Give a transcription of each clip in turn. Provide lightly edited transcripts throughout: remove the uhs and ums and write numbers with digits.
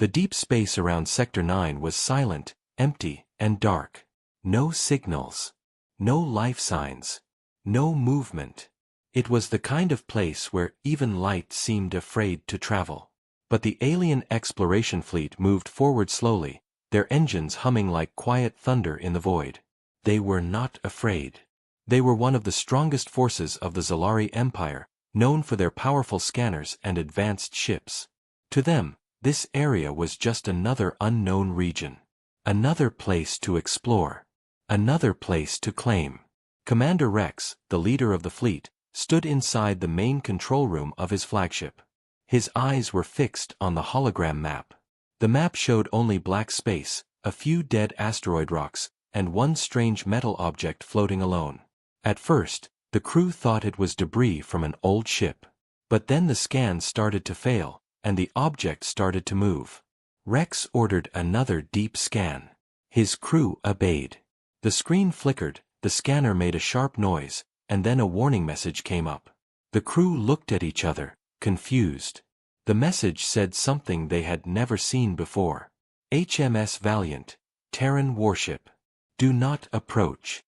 The deep space around Sector 9 was silent, empty, and dark. No signals. No life signs. No movement. It was the kind of place where even light seemed afraid to travel. But the alien exploration fleet moved forward slowly, their engines humming like quiet thunder in the void. They were not afraid. They were one of the strongest forces of the Zalari Empire, known for their powerful scanners and advanced ships. To them, this area was just another unknown region. Another place to explore. Another place to claim. Commander Rex, the leader of the fleet, stood inside the main control room of his flagship. His eyes were fixed on the hologram map. The map showed only black space, a few dead asteroid rocks, and one strange metal object floating alone. At first, the crew thought it was debris from an old ship. But then the scans started to fail, and the object started to move. Rex ordered another deep scan. His crew obeyed. The screen flickered, the scanner made a sharp noise, and then a warning message came up. The crew looked at each other, confused. The message said something they had never seen before. HMS Valiant, Terran warship. Do not approach.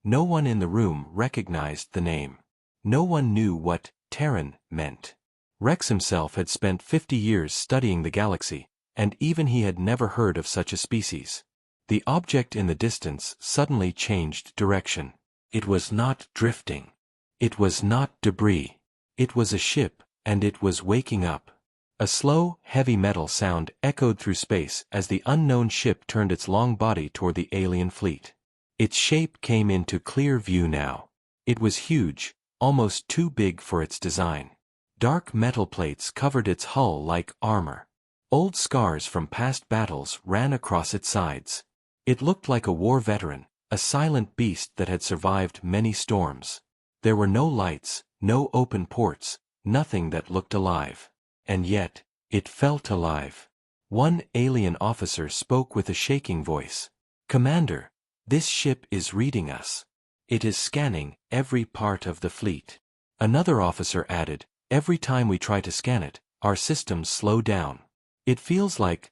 No one in the room recognized the name. No one knew what Terran meant. Rex himself had spent 50 years studying the galaxy, and even he had never heard of such a species. The object in the distance suddenly changed direction. It was not drifting. It was not debris. It was a ship, and it was waking up. A slow, heavy metal sound echoed through space as the unknown ship turned its long body toward the alien fleet. Its shape came into clear view now. It was huge, almost too big for its design. Dark metal plates covered its hull like armor. Old scars from past battles ran across its sides. It looked like a war veteran, a silent beast that had survived many storms. There were no lights, no open ports, nothing that looked alive. And yet, it felt alive. One alien officer spoke with a shaking voice. "Commander, this ship is reading us. It is scanning every part of the fleet." Another officer added, "Every time we try to scan it, our systems slow down. It feels like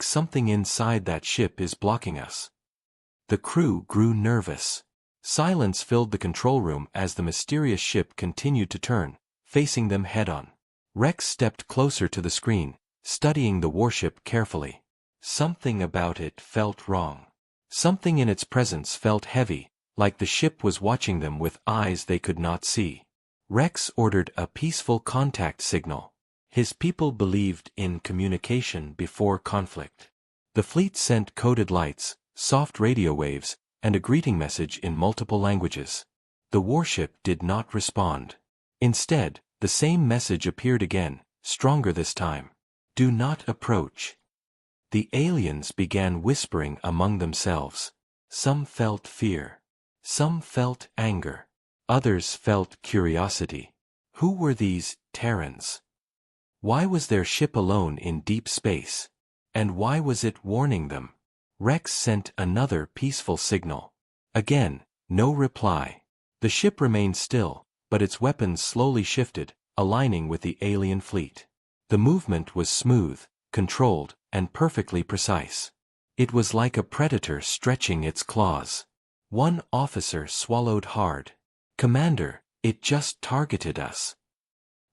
something inside that ship is blocking us." The crew grew nervous. Silence filled the control room as the mysterious ship continued to turn, facing them head-on. Rex stepped closer to the screen, studying the warship carefully. Something about it felt wrong. Something in its presence felt heavy, like the ship was watching them with eyes they could not see. Rex ordered a peaceful contact signal. His people believed in communication before conflict. The fleet sent coded lights, soft radio waves, and a greeting message in multiple languages. The warship did not respond. Instead, the same message appeared again, stronger this time. "Do not approach." The aliens began whispering among themselves. Some felt fear. Some felt anger. Others felt curiosity. Who were these Terrans? Why was their ship alone in deep space? And why was it warning them? Rex sent another peaceful signal. Again, no reply. The ship remained still, but its weapons slowly shifted, aligning with the alien fleet. The movement was smooth, controlled, and perfectly precise. It was like a predator stretching its claws. One officer swallowed hard. "Commander, it just targeted us."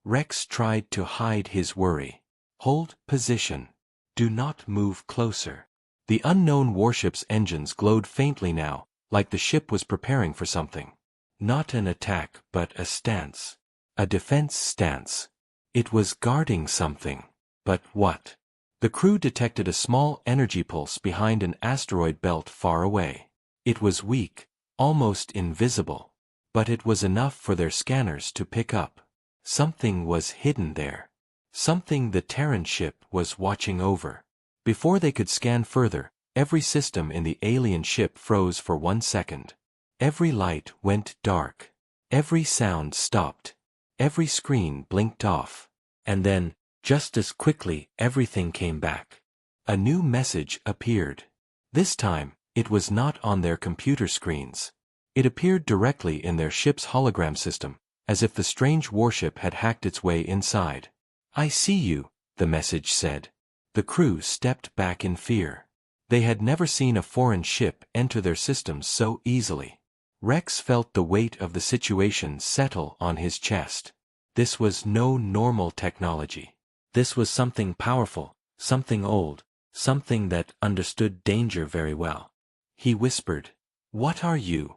Rex tried to hide his worry. "Hold position. Do not move closer." The unknown warship's engines glowed faintly now, like the ship was preparing for something. Not an attack, but a stance. A defense stance. It was guarding something. But what? The crew detected a small energy pulse behind an asteroid belt far away. It was weak, almost invisible. But it was enough for their scanners to pick up. Something was hidden there. Something the Terran ship was watching over. Before they could scan further, every system in the alien ship froze for 1 second. Every light went dark. Every sound stopped. Every screen blinked off. And then, just as quickly, everything came back. A new message appeared. This time, it was not on their computer screens. It appeared directly in their ship's hologram system, as if the strange warship had hacked its way inside. "I see you," the message said. The crew stepped back in fear. They had never seen a foreign ship enter their systems so easily. Rex felt the weight of the situation settle on his chest. This was no normal technology. This was something powerful, something old, something that understood danger very well. He whispered, "What are you?"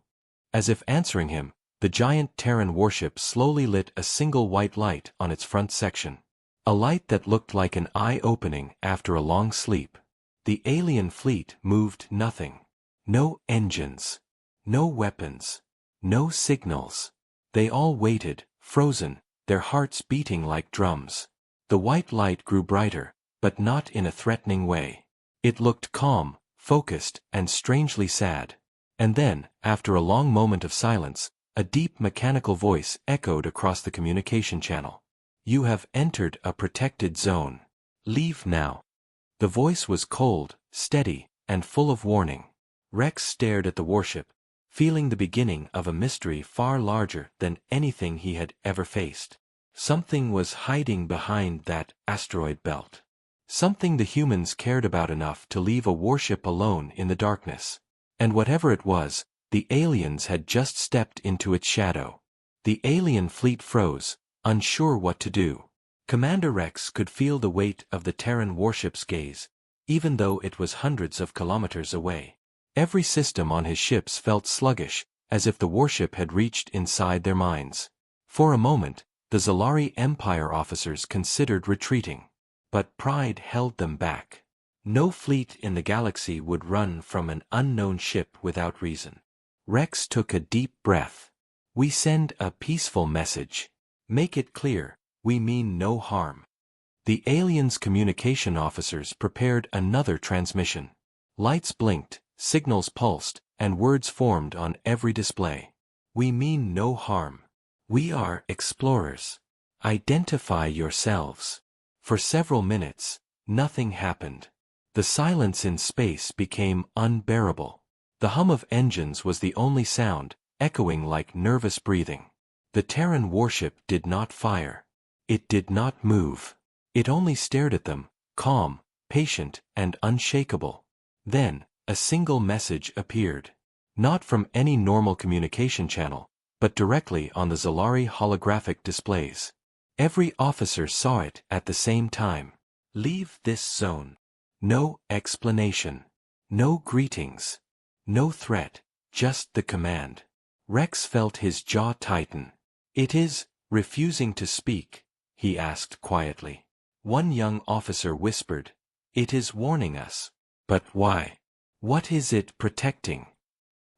As if answering him, the giant Terran warship slowly lit a single white light on its front section. A light that looked like an eye opening after a long sleep. The alien fleet moved nothing. No engines. No weapons. No signals. They all waited, frozen, their hearts beating like drums. The white light grew brighter, but not in a threatening way. It looked calm, focused, and strangely sad. And then, after a long moment of silence, a deep mechanical voice echoed across the communication channel. "You have entered a protected zone. Leave now." The voice was cold, steady, and full of warning. Rex stared at the warship, feeling the beginning of a mystery far larger than anything he had ever faced. Something was hiding behind that asteroid belt. Something the humans cared about enough to leave a warship alone in the darkness. And whatever it was, the aliens had just stepped into its shadow. The alien fleet froze, unsure what to do. Commander Rex could feel the weight of the Terran warship's gaze, even though it was hundreds of kilometers away. Every system on his ships felt sluggish, as if the warship had reached inside their minds. For a moment, the Zalari Empire officers considered retreating. But pride held them back. No fleet in the galaxy would run from an unknown ship without reason. Rex took a deep breath. "We send a peaceful message. Make it clear, we mean no harm." The aliens' communication officers prepared another transmission. Lights blinked, signals pulsed, and words formed on every display. "We mean no harm. We are explorers. Identify yourselves." For several minutes, nothing happened. The silence in space became unbearable. The hum of engines was the only sound, echoing like nervous breathing. The Terran warship did not fire. It did not move. It only stared at them, calm, patient, and unshakable. Then, a single message appeared. Not from any normal communication channel, but directly on the Zalari holographic displays. Every officer saw it at the same time. "Leave this zone." No explanation. No greetings. No threat, just the command. Rex felt his jaw tighten. "It is refusing to speak?" he asked quietly. One young officer whispered, "It is warning us." "But why? What is it protecting?"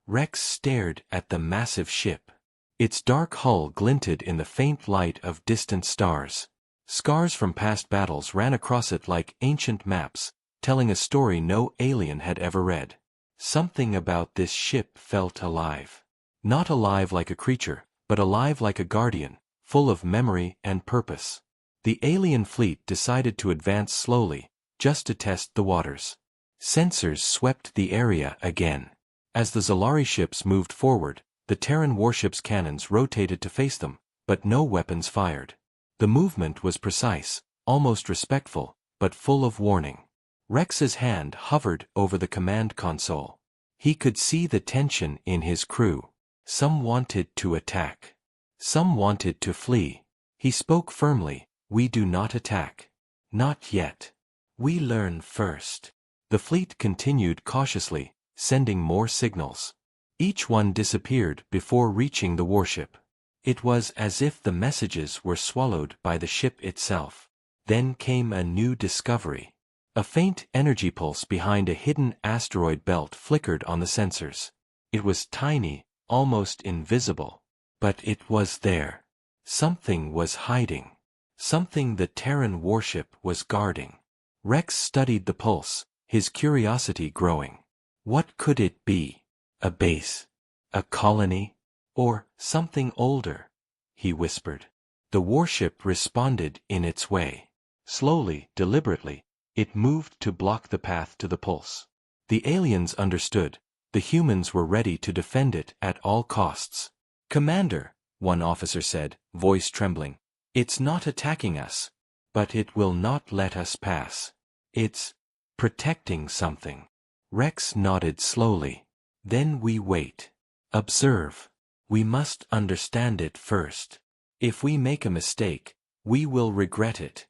Rex stared at the massive ship. Its dark hull glinted in the faint light of distant stars. Scars from past battles ran across it like ancient maps, telling a story no alien had ever read. Something about this ship felt alive. Not alive like a creature, but alive like a guardian, full of memory and purpose. The alien fleet decided to advance slowly, just to test the waters. Sensors swept the area again. As the Zalari ships moved forward, the Terran warship's cannons rotated to face them, but no weapons fired. The movement was precise, almost respectful, but full of warning. Rex's hand hovered over the command console. He could see the tension in his crew. Some wanted to attack. Some wanted to flee. He spoke firmly, "We do not attack. Not yet. We learn first." The fleet continued cautiously, sending more signals. Each one disappeared before reaching the warship. It was as if the messages were swallowed by the ship itself. Then came a new discovery. A faint energy pulse behind a hidden asteroid belt flickered on the sensors. It was tiny, almost invisible. But it was there. Something was hiding. Something the Terran warship was guarding. Rex studied the pulse, his curiosity growing. What could it be? A base? A colony? Or something older? He whispered. The warship responded in its way. Slowly, deliberately, it moved to block the path to the pulse. The aliens understood. The humans were ready to defend it at all costs. "Commander," one officer said, voice trembling, "it's not attacking us. But it will not let us pass. It's protecting something. Rex nodded slowly. Then we wait. Observe. We must understand it first. If we make a mistake, we will regret it.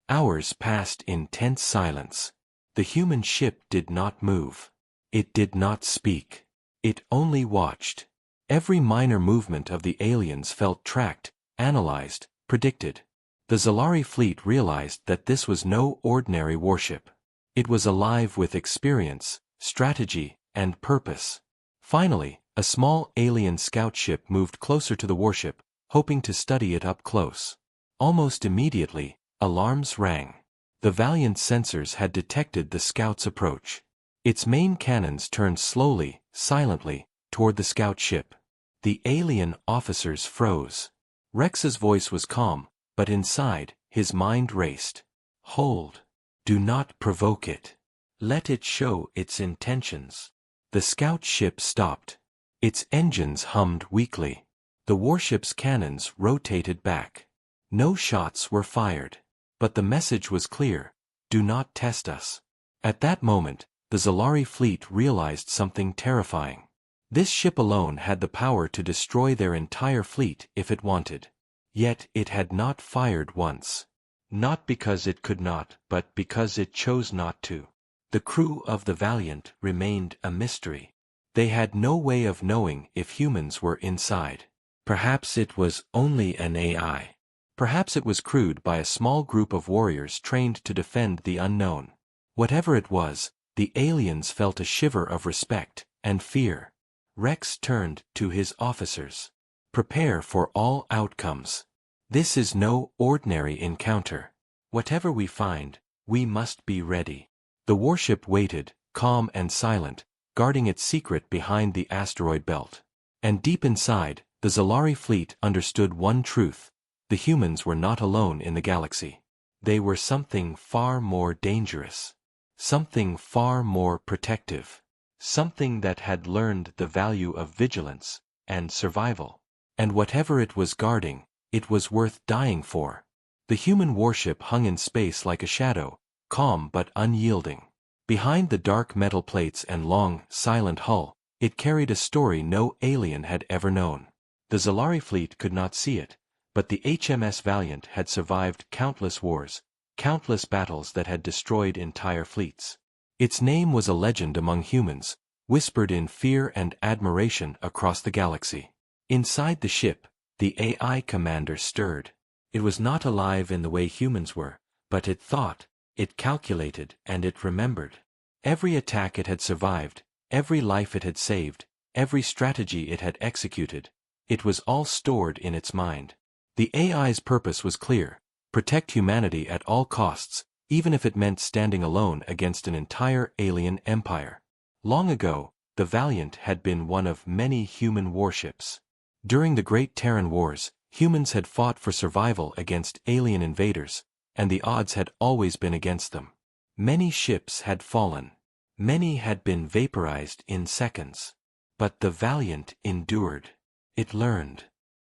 Hours passed in tense silence. The human ship did not move. It did not speak. It only watched. Every minor movement of the aliens felt tracked, analyzed, predicted. The Zalari fleet realized that this was no ordinary warship. It was alive with experience, strategy, and purpose. Finally, a small alien scout ship moved closer to the warship, hoping to study it up close. Almost immediately, alarms rang. The Valiant sensors had detected the scout's approach. Its main cannons turned slowly, silently, toward the scout ship. The alien officers froze. Rex's voice was calm, but inside, his mind raced. Hold. Do not provoke it. Let it show its intentions. The scout ship stopped. Its engines hummed weakly. The warship's cannons rotated back. No shots were fired. But the message was clear. Do not test us. At that moment, the Zalari fleet realized something terrifying. This ship alone had the power to destroy their entire fleet if it wanted. Yet it had not fired once. Not because it could not, but because it chose not to. The crew of the Valiant remained a mystery. They had no way of knowing if humans were inside. Perhaps it was only an AI. Perhaps it was crewed by a small group of warriors trained to defend the unknown. Whatever it was, the aliens felt a shiver of respect and fear. Rex turned to his officers. Prepare for all outcomes. This is no ordinary encounter. Whatever we find, we must be ready. The warship waited, calm and silent, guarding its secret behind the asteroid belt. And deep inside, the Zalari fleet understood one truth. The humans were not alone in the galaxy. They were something far more dangerous. Something far more protective. Something that had learned the value of vigilance and survival. And whatever it was guarding, it was worth dying for. The human warship hung in space like a shadow, calm but unyielding. Behind the dark metal plates and long, silent hull, it carried a story no alien had ever known. The Zalari fleet could not see it, but the HMS Valiant had survived countless wars, countless battles that had destroyed entire fleets. Its name was a legend among humans, whispered in fear and admiration across the galaxy. Inside the ship, the AI commander stirred. It was not alive in the way humans were, but it thought, it calculated, and it remembered. Every attack it had survived, every life it had saved, every strategy it had executed, it was all stored in its mind. The AI's purpose was clear: protect humanity at all costs, even if it meant standing alone against an entire alien empire. Long ago, the Valiant had been one of many human warships. During the Great Terran Wars, humans had fought for survival against alien invaders, and the odds had always been against them. Many ships had fallen. Many had been vaporized in seconds. But the Valiant endured. It learned.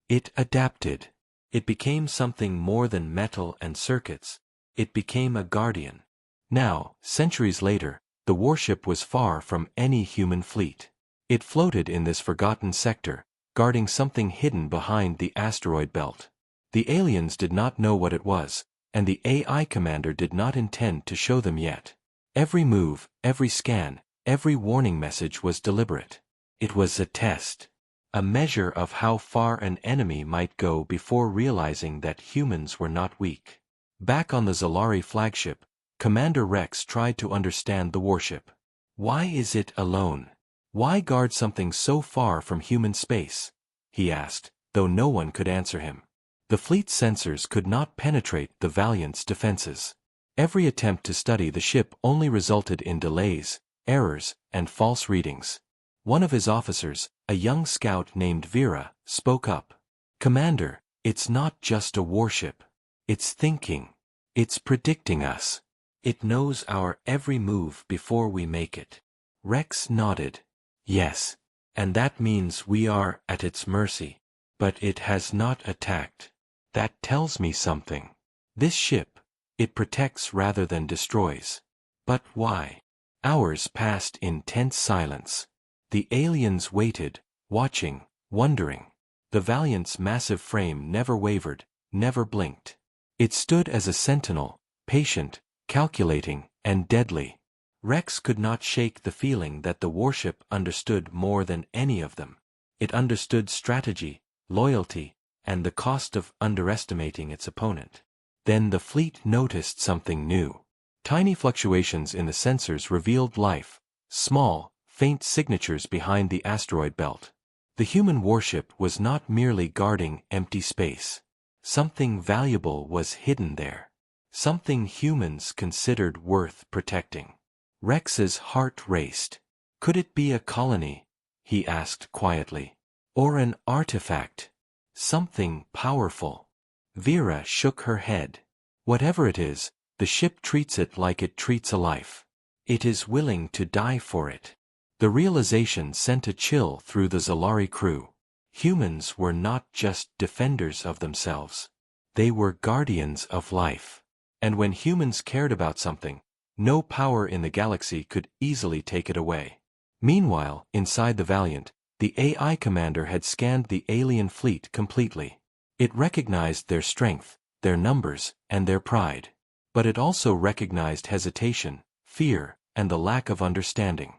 It adapted. It became something more than metal and circuits. It became a guardian. Now, centuries later, the warship was far from any human fleet. It floated in this forgotten sector, guarding something hidden behind the asteroid belt. The aliens did not know what it was, and the AI commander did not intend to show them yet. Every move, every scan, every warning message was deliberate. It was a test. A measure of how far an enemy might go before realizing that humans were not weak. Back on the Zalari flagship, Commander Rex tried to understand the warship. Why is it alone? Why guard something so far from human space? He asked, though no one could answer him. The fleet's sensors could not penetrate the Valiant's defenses. Every attempt to study the ship only resulted in delays, errors, and false readings. One of his officers, a young scout named Vera, spoke up. Commander, it's not just a warship. It's thinking. It's predicting us. It knows our every move before we make it. Rex nodded. Yes. And that means we are at its mercy. But it has not attacked. That tells me something. This ship, it protects rather than destroys. But why? Hours passed in tense silence. The aliens waited, watching, wondering. The Valiant's massive frame never wavered, never blinked. It stood as a sentinel, patient, calculating, and deadly. Rex could not shake the feeling that the warship understood more than any of them. It understood strategy, loyalty, and the cost of underestimating its opponent. Then the fleet noticed something new. Tiny fluctuations in the sensors revealed life, small, faint signatures behind the asteroid belt. The human warship was not merely guarding empty space. Something valuable was hidden there. Something humans considered worth protecting. Rex's heart raced. Could it be a colony? He asked quietly. Or an artifact? Something powerful. Vera shook her head. Whatever it is, the ship treats it like it treats a life. It is willing to die for it. The realization sent a chill through the Zalari crew. Humans were not just defenders of themselves. They were guardians of life. And when humans cared about something, no power in the galaxy could easily take it away. Meanwhile, inside the Valiant, the AI commander had scanned the alien fleet completely. It recognized their strength, their numbers, and their pride. But it also recognized hesitation, fear, and the lack of understanding.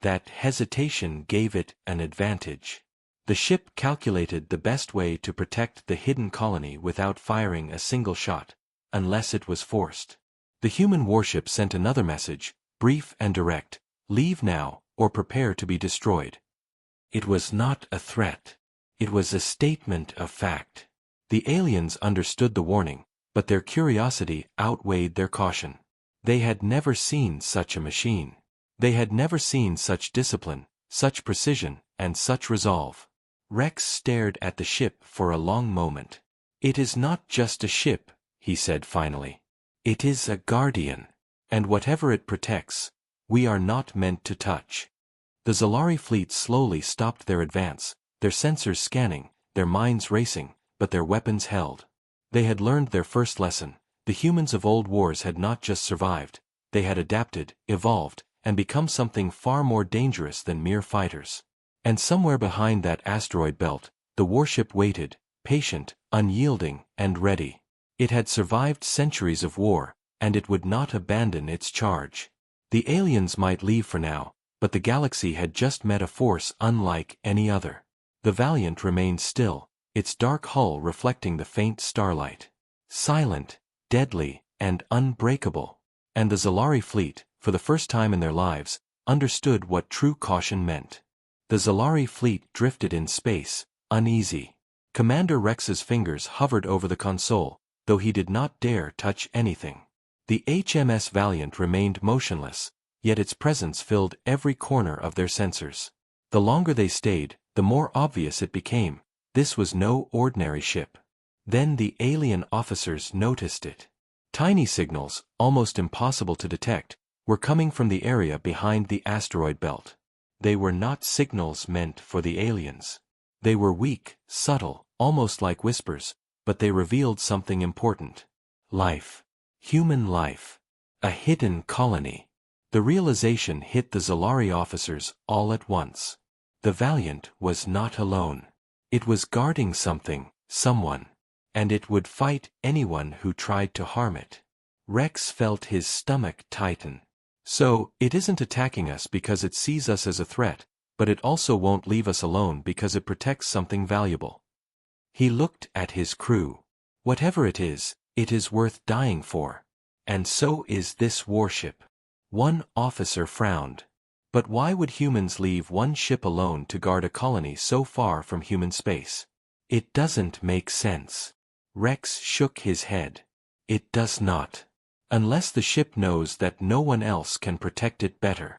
That hesitation gave it an advantage. The ship calculated the best way to protect the hidden colony without firing a single shot, unless it was forced. The human warship sent another message, brief and direct: leave now, or prepare to be destroyed. It was not a threat. It was a statement of fact. The aliens understood the warning, but their curiosity outweighed their caution. They had never seen such a machine. They had never seen such discipline, such precision, and such resolve. Rex stared at the ship for a long moment. It is not just a ship, he said finally. It is a guardian. And whatever it protects, we are not meant to touch. The Zalari fleet slowly stopped their advance, their sensors scanning, their minds racing, but their weapons held. They had learned their first lesson. The humans of old wars had not just survived, they had adapted, evolved, and become something far more dangerous than mere fighters. And somewhere behind that asteroid belt, the warship waited, patient, unyielding, and ready. It had survived centuries of war, and it would not abandon its charge. The aliens might leave for now, but the galaxy had just met a force unlike any other. The Valiant remained still, its dark hull reflecting the faint starlight. Silent, deadly, and unbreakable. And the Zalari fleet, for the first time in their lives, understood what true caution meant. The Zalari fleet drifted in space, uneasy. Commander Rex's fingers hovered over the console, though he did not dare touch anything. The HMS Valiant remained motionless, yet its presence filled every corner of their sensors. The longer they stayed, the more obvious it became. This was no ordinary ship. Then the alien officers noticed it. Tiny signals, almost impossible to detect, were coming from the area behind the asteroid belt. They were not signals meant for the aliens. They were weak, subtle, almost like whispers, but they revealed something important. Life. Human life. A hidden colony. The realization hit the Zalari officers all at once. The Valiant was not alone. It was guarding something, someone. And it would fight anyone who tried to harm it. Rex felt his stomach tighten. So, it isn't attacking us because it sees us as a threat, but it also won't leave us alone because it protects something valuable. He looked at his crew. Whatever it is worth dying for. And so is this warship. One officer frowned. But why would humans leave one ship alone to guard a colony so far from human space? It doesn't make sense. Rex shook his head. It does not. Unless the ship knows that no one else can protect it better.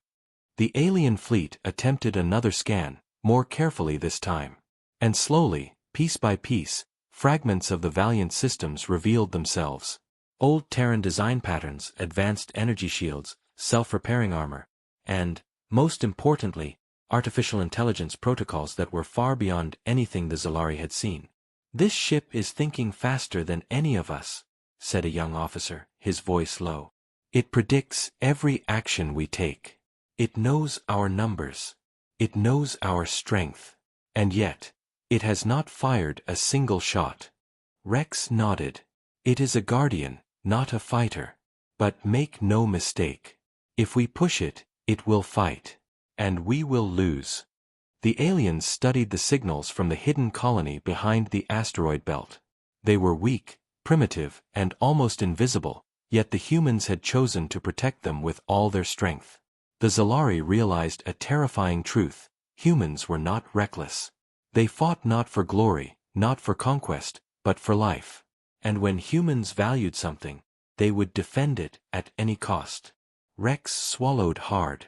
The alien fleet attempted another scan, more carefully this time. And slowly, piece by piece, fragments of the Valiant systems revealed themselves. Old Terran design patterns, advanced energy shields, self-repairing armor, and, most importantly, artificial intelligence protocols that were far beyond anything the Zalari had seen. "This ship is thinking faster than any of us," said a young officer, his voice low. It predicts every action we take. It knows our numbers. It knows our strength. And yet, it has not fired a single shot. Rex nodded. It is a guardian, not a fighter. But make no mistake. If we push it, it will fight. And we will lose. The aliens studied the signals from the hidden colony behind the asteroid belt. They were weak, primitive, and almost invisible, yet the humans had chosen to protect them with all their strength. The Zalari realized a terrifying truth: humans were not reckless. They fought not for glory, not for conquest, but for life. And when humans valued something, they would defend it at any cost. Rex swallowed hard.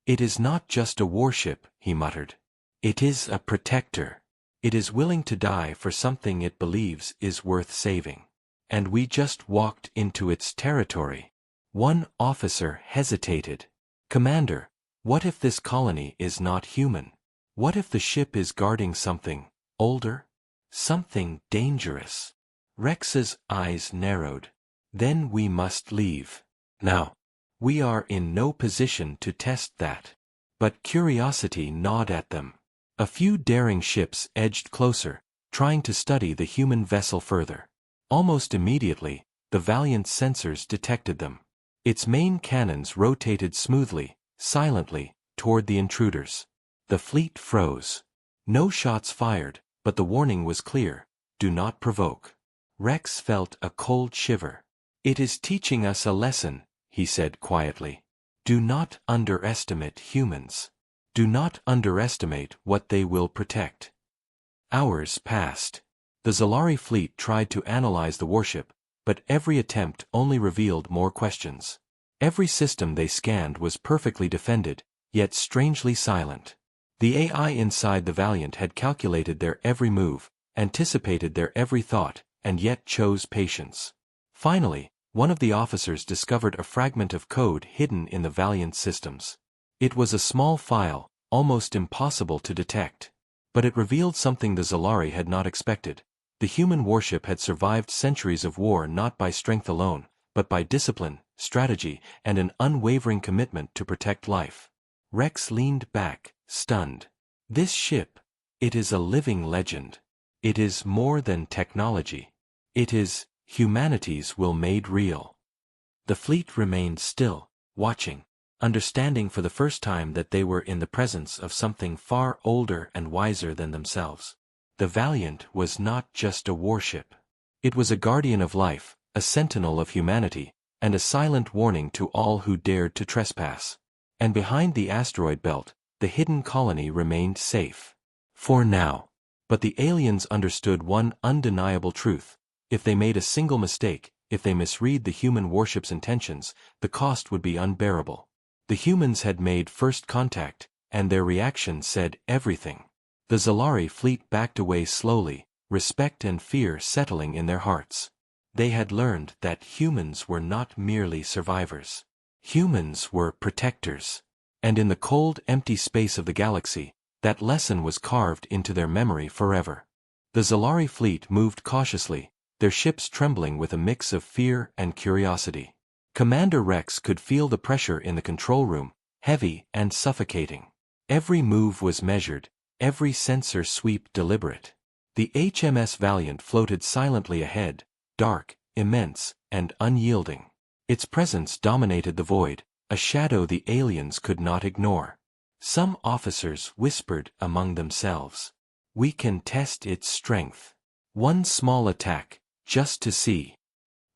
It is not just a warship, he muttered. It is a protector. It is willing to die for something it believes is worth saving. And we just walked into its territory. One officer hesitated. Commander, what if this colony is not human? What if the ship is guarding something older? Something dangerous? Rex's eyes narrowed. Then we must leave. Now. We are in no position to test that. But curiosity gnawed at them. A few daring ships edged closer, trying to study the human vessel further. Almost immediately, the Valiant's sensors detected them. Its main cannons rotated smoothly, silently, toward the intruders. The fleet froze. No shots fired, but the warning was clear: do not provoke. Rex felt a cold shiver. It is teaching us a lesson, he said quietly. Do not underestimate humans. Do not underestimate what they will protect. Hours passed. The Zalari fleet tried to analyze the warship, but every attempt only revealed more questions. Every system they scanned was perfectly defended, yet strangely silent. The AI inside the Valiant had calculated their every move, anticipated their every thought, and yet chose patience. Finally, one of the officers discovered a fragment of code hidden in the Valiant's systems. It was a small file, almost impossible to detect. But it revealed something the Zalari had not expected. The human warship had survived centuries of war not by strength alone, but by discipline, strategy, and an unwavering commitment to protect life. Rex leaned back, stunned. This ship, it is a living legend. It is more than technology. It is humanity's will made real. The fleet remained still, watching, understanding for the first time that they were in the presence of something far older and wiser than themselves. The Valiant was not just a warship. It was a guardian of life, a sentinel of humanity, and a silent warning to all who dared to trespass. And behind the asteroid belt, the hidden colony remained safe. For now. But the aliens understood one undeniable truth: if they made a single mistake, if they misread the human warship's intentions, the cost would be unbearable. The humans had made first contact, and their reaction said everything. The Zalari fleet backed away slowly, respect and fear settling in their hearts. They had learned that humans were not merely survivors. Humans were protectors. And in the cold, empty space of the galaxy, that lesson was carved into their memory forever. The Zalari fleet moved cautiously, their ships trembling with a mix of fear and curiosity. Commander Rex could feel the pressure in the control room, heavy and suffocating. Every move was measured, every sensor sweep deliberate. The HMS Valiant floated silently ahead, dark, immense, and unyielding. Its presence dominated the void, a shadow the aliens could not ignore. Some officers whispered among themselves, "We can test its strength. One small attack, just to see."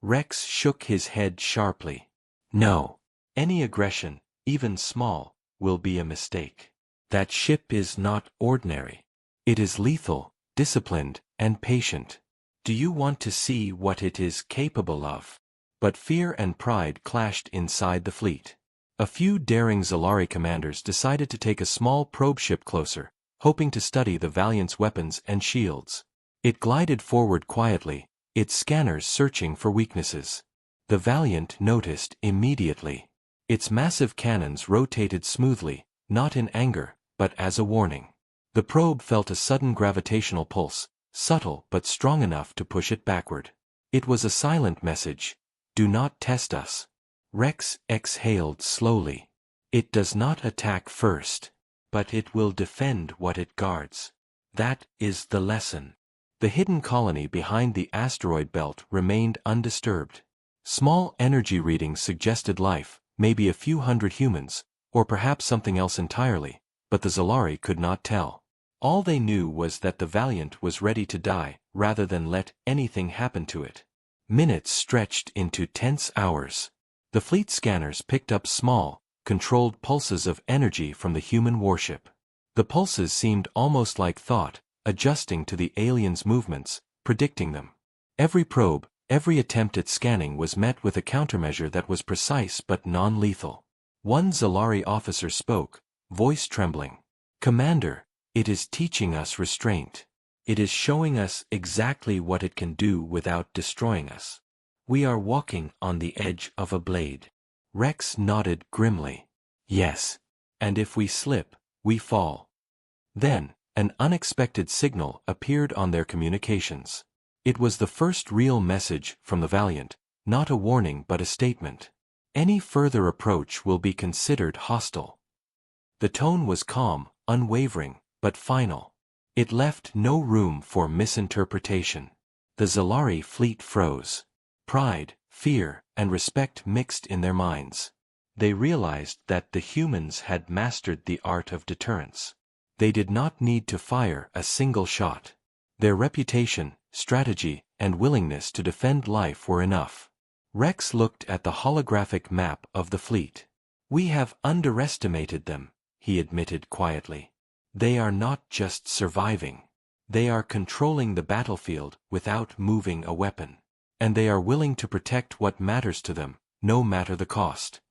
Rex shook his head sharply. "No. Any aggression, even small, will be a mistake. That ship is not ordinary. It is lethal, disciplined, and patient. Do you want to see what it is capable of?" But fear and pride clashed inside the fleet. A few daring Zalari commanders decided to take a small probe ship closer, hoping to study the Valiant's weapons and shields. It glided forward quietly, its scanners searching for weaknesses. The Valiant noticed immediately. Its massive cannons rotated smoothly, not in anger, but as a warning. The probe felt a sudden gravitational pulse, subtle but strong enough to push it backward. It was a silent message: "Do not test us. Rex exhaled slowly. It does not attack first, but it will defend what it guards. That is the lesson. The hidden colony behind the asteroid belt remained undisturbed. Small energy readings suggested life, maybe a few hundred humans, or perhaps something else entirely, but the Zalari could not tell. All they knew was that the Valiant was ready to die, rather than let anything happen to it. Minutes stretched into tense hours. The fleet scanners picked up small, controlled pulses of energy from the human warship. The pulses seemed almost like thought, adjusting to the aliens' movements, predicting them. Every probe, every attempt at scanning was met with a countermeasure that was precise but non-lethal. One Zalari officer spoke, voice trembling. "Commander, it is teaching us restraint. It is showing us exactly what it can do without destroying us. We are walking on the edge of a blade." Rex nodded grimly. "Yes. And if we slip, we fall." Then, an unexpected signal appeared on their communications. It was the first real message from the Valiant, not a warning but a statement. "Any further approach will be considered hostile." The tone was calm, unwavering, but final. It left no room for misinterpretation. The Zalari fleet froze. Pride, fear, and respect mixed in their minds. They realized that the humans had mastered the art of deterrence. They did not need to fire a single shot. Their reputation, strategy, and willingness to defend life were enough. Rex looked at the holographic map of the fleet. "We have underestimated them," he admitted quietly. "They are not just surviving. They are controlling the battlefield without moving a weapon. And they are willing to protect what matters to them, no matter the cost."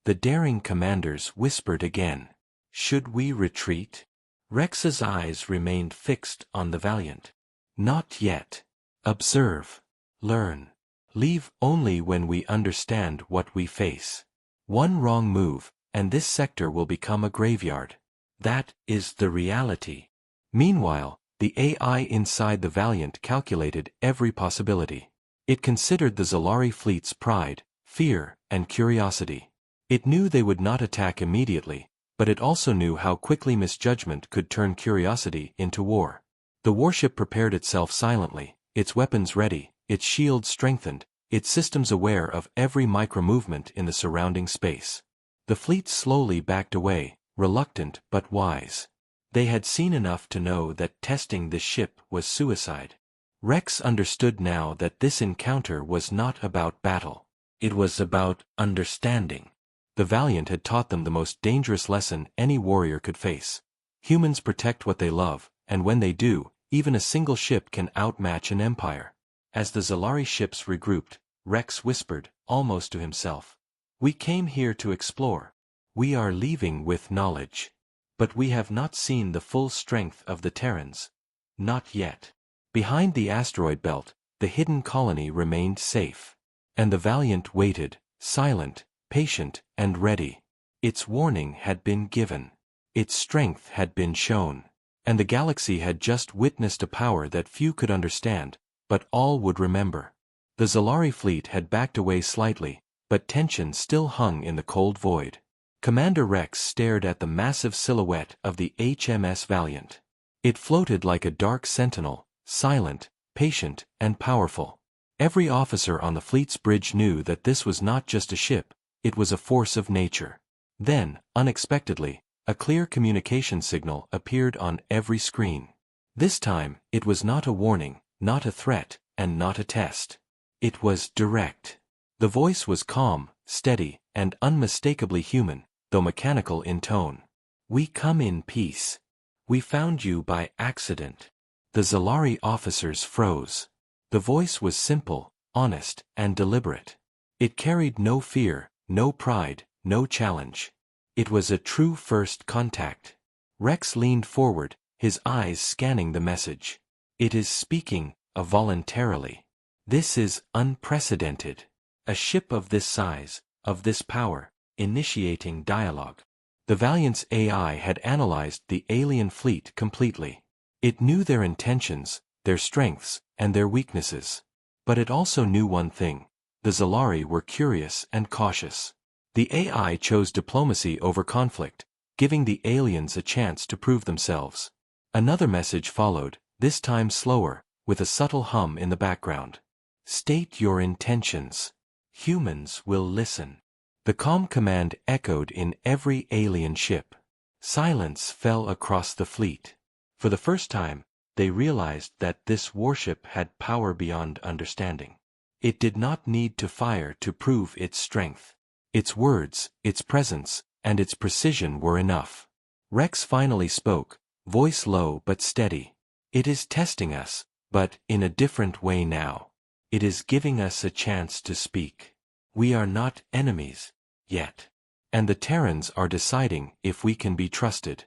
The daring commanders whispered again. "Should we retreat?" Rex's eyes remained fixed on the Valiant. "Not yet. Observe. Learn. Leave only when we understand what we face. One wrong move, and this sector will become a graveyard. That is the reality." Meanwhile, the AI inside the Valiant calculated every possibility. It considered the Zalari fleet's pride, fear, and curiosity. It knew they would not attack immediately, but it also knew how quickly misjudgment could turn curiosity into war. The warship prepared itself silently, its weapons ready, its shields strengthened, its systems aware of every micro-movement in the surrounding space. The fleet slowly backed away, reluctant but wise. They had seen enough to know that testing this ship was suicide. Rex understood now that this encounter was not about battle. It was about understanding. The Valiant had taught them the most dangerous lesson any warrior could face. Humans protect what they love, and when they do, even a single ship can outmatch an empire. As the Zalari ships regrouped, Rex whispered, almost to himself, "We came here to explore. We are leaving with knowledge. But we have not seen the full strength of the Terrans. Not yet." Behind the asteroid belt, the hidden colony remained safe. And the Valiant waited, silent, patient, and ready. Its warning had been given. Its strength had been shown. And the galaxy had just witnessed a power that few could understand, but all would remember. The Zalari fleet had backed away slightly, but tension still hung in the cold void. Commander Rex stared at the massive silhouette of the HMS Valiant. It floated like a dark sentinel, silent, patient, and powerful. Every officer on the fleet's bridge knew that this was not just a ship, it was a force of nature. Then, unexpectedly, a clear communication signal appeared on every screen. This time, it was not a warning, not a threat, and not a test. It was direct. The voice was calm, steady, and unmistakably human, though mechanical in tone. "We come in peace. We found you by accident." The Zalari officers froze. The voice was simple, honest, and deliberate. It carried no fear, no pride, no challenge. It was a true first contact. Rex leaned forward, his eyes scanning the message. "It is speaking, voluntarily. This is unprecedented. A ship of this size, of this power, initiating dialogue." The Valiant's AI had analyzed the alien fleet completely. It knew their intentions, their strengths, and their weaknesses. But it also knew one thing. The Zalari were curious and cautious. The AI chose diplomacy over conflict, giving the aliens a chance to prove themselves. Another message followed, this time slower, with a subtle hum in the background. State your intentions. Humans will listen. The calm command echoed in every alien ship. Silence fell across the fleet. For the first time, they realized that this warship had power beyond understanding. It did not need to fire to prove its strength. Its words, its presence, and its precision were enough. Rex finally spoke, voice low but steady. It is testing us, but in a different way now. It is giving us a chance to speak. We are not enemies, yet. And the Terrans are deciding if we can be trusted.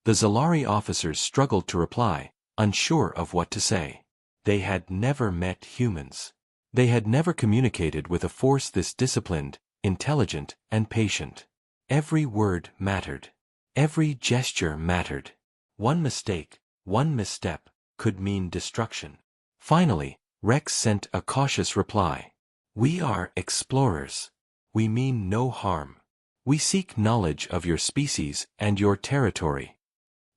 The Zalari officers struggled to reply, unsure of what to say. They had never met humans. They had never communicated with a force this disciplined, intelligent, and patient. Every word mattered. Every gesture mattered. One mistake, one misstep, could mean destruction. Finally, Rex sent a cautious reply. We are explorers. We mean no harm. We seek knowledge of your species and your territory.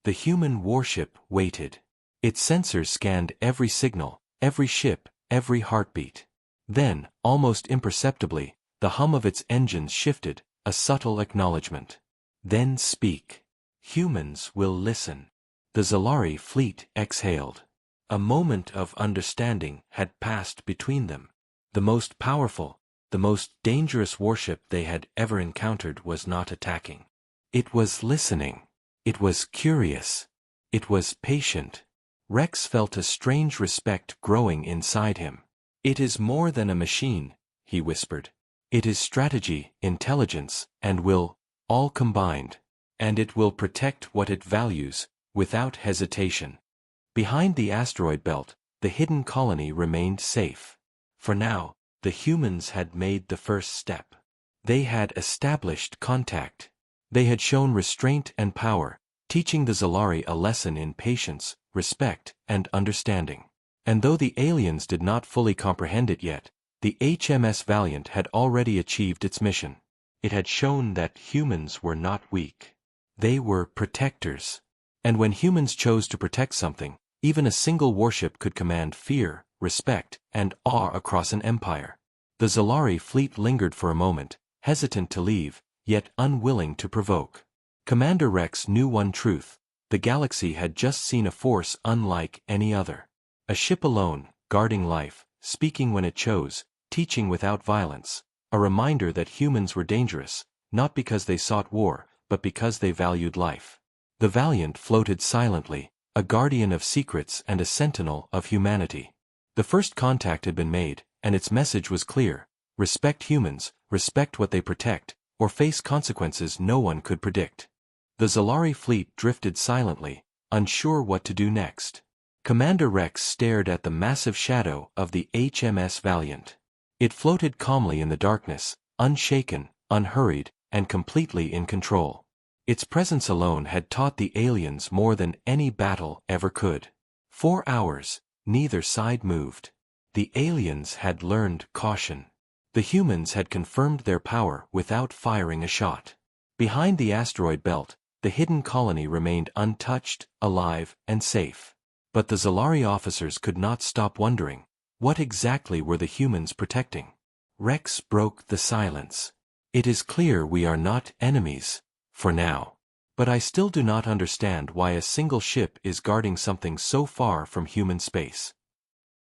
The human warship waited. Its sensors scanned every signal, every ship, every heartbeat. Then, almost imperceptibly, the hum of its engines shifted, a subtle acknowledgement. Then speak. Humans will listen. The Zalari fleet exhaled. A moment of understanding had passed between them. The most powerful, the most dangerous warship they had ever encountered was not attacking. It was listening. It was curious. It was patient. Rex felt a strange respect growing inside him. It is more than a machine, he whispered. It is strategy, intelligence, and will, all combined. And it will protect what it values, without hesitation. Behind the asteroid belt, the hidden colony remained safe. For now, the humans had made the first step. They had established contact. They had shown restraint and power, teaching the Zalari a lesson in patience, respect, and understanding. And though the aliens did not fully comprehend it yet, the HMS Valiant had already achieved its mission. It had shown that humans were not weak. They were protectors. And when humans chose to protect something, even a single warship could command fear, respect, and awe across an empire. The Zalari fleet lingered for a moment, hesitant to leave, yet unwilling to provoke. Commander Rex knew one truth: the galaxy had just seen a force unlike any other. A ship alone, guarding life, speaking when it chose, teaching without violence. A reminder that humans were dangerous, not because they sought war, but because they valued life. The Valiant floated silently, a guardian of secrets and a sentinel of humanity. The first contact had been made, and its message was clear: respect humans, respect what they protect, or face consequences no one could predict. The Zalari fleet drifted silently, unsure what to do next. Commander Rex stared at the massive shadow of the HMS Valiant. It floated calmly in the darkness, unshaken, unhurried, and completely in control. Its presence alone had taught the aliens more than any battle ever could. 4 hours, neither side moved. The aliens had learned caution. The humans had confirmed their power without firing a shot. Behind the asteroid belt, the hidden colony remained untouched, alive, and safe. But the Zalari officers could not stop wondering, what exactly were the humans protecting? Rex broke the silence. It is clear we are not enemies, for now. But I still do not understand why a single ship is guarding something so far from human space.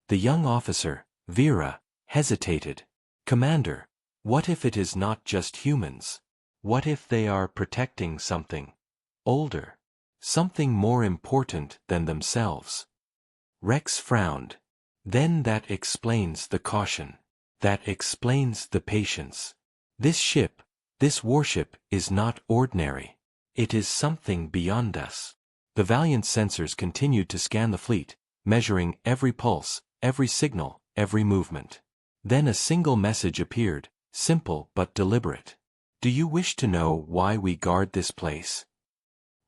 The young officer, Vera, hesitated. Commander, what if it is not just humans? What if they are protecting something older? Something more important than themselves? Rex frowned. Then that explains the caution. That explains the patience. This ship, this warship, is not ordinary. It is something beyond us. The Valiant sensors continued to scan the fleet, measuring every pulse, every signal, every movement. Then a single message appeared, simple but deliberate. Do you wish to know why we guard this place?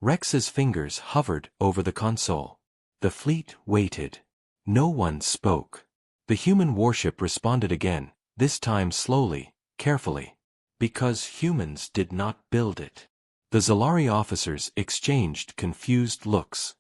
Rex's fingers hovered over the console. The fleet waited. No one spoke. The human warship responded again, this time slowly, carefully. Because humans did not build it. The Zalari officers exchanged confused looks.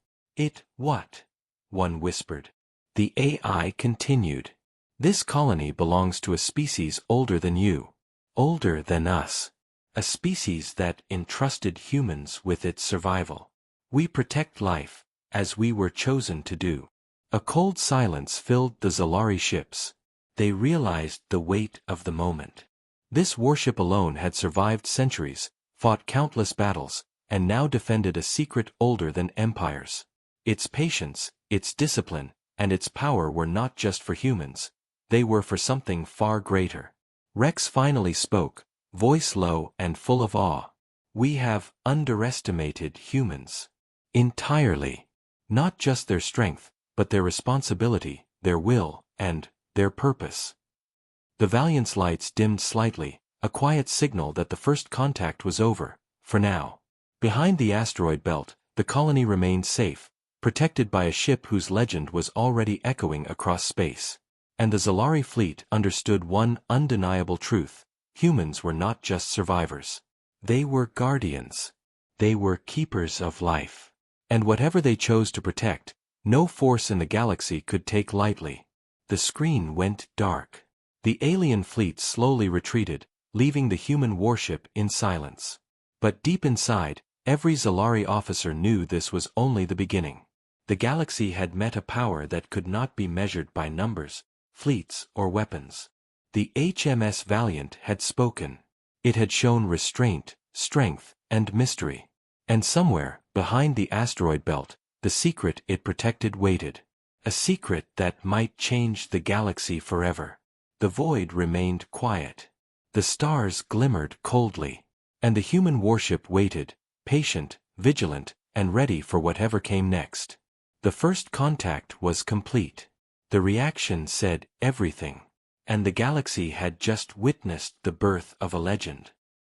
What? One whispered. The AI continued. This colony belongs to a species older than you. Older than us. A species that entrusted humans with its survival. We protect life, as we were chosen to do. A cold silence filled the Zalari ships. They realized the weight of the moment. This warship alone had survived centuries, fought countless battles, and now defended a secret older than empires. Its patience, its discipline, and its power were not just for humans. They were for something far greater. Rex finally spoke, voice low and full of awe. We have underestimated humans. Entirely. Not just their strength, but their responsibility, their will, and their purpose. The Valiant's lights dimmed slightly, a quiet signal that the first contact was over, for now. Behind the asteroid belt, the colony remained safe, protected by a ship whose legend was already echoing across space. And the Zalari fleet understood one undeniable truth: humans were not just survivors. They were guardians. They were keepers of life. And whatever they chose to protect, no force in the galaxy could take lightly. The screen went dark. The alien fleet slowly retreated, leaving the human warship in silence. But deep inside, every Zalari officer knew this was only the beginning. The galaxy had met a power that could not be measured by numbers, fleets, or weapons. The HMS Valiant had spoken. It had shown restraint, strength, and mystery. And somewhere, behind the asteroid belt, the secret it protected waited. A secret that might change the galaxy forever. The void remained quiet. The stars glimmered coldly. And the human warship waited, patient, vigilant, and ready for whatever came next. The first contact was complete. The reaction said everything. And the galaxy had just witnessed the birth of a legend.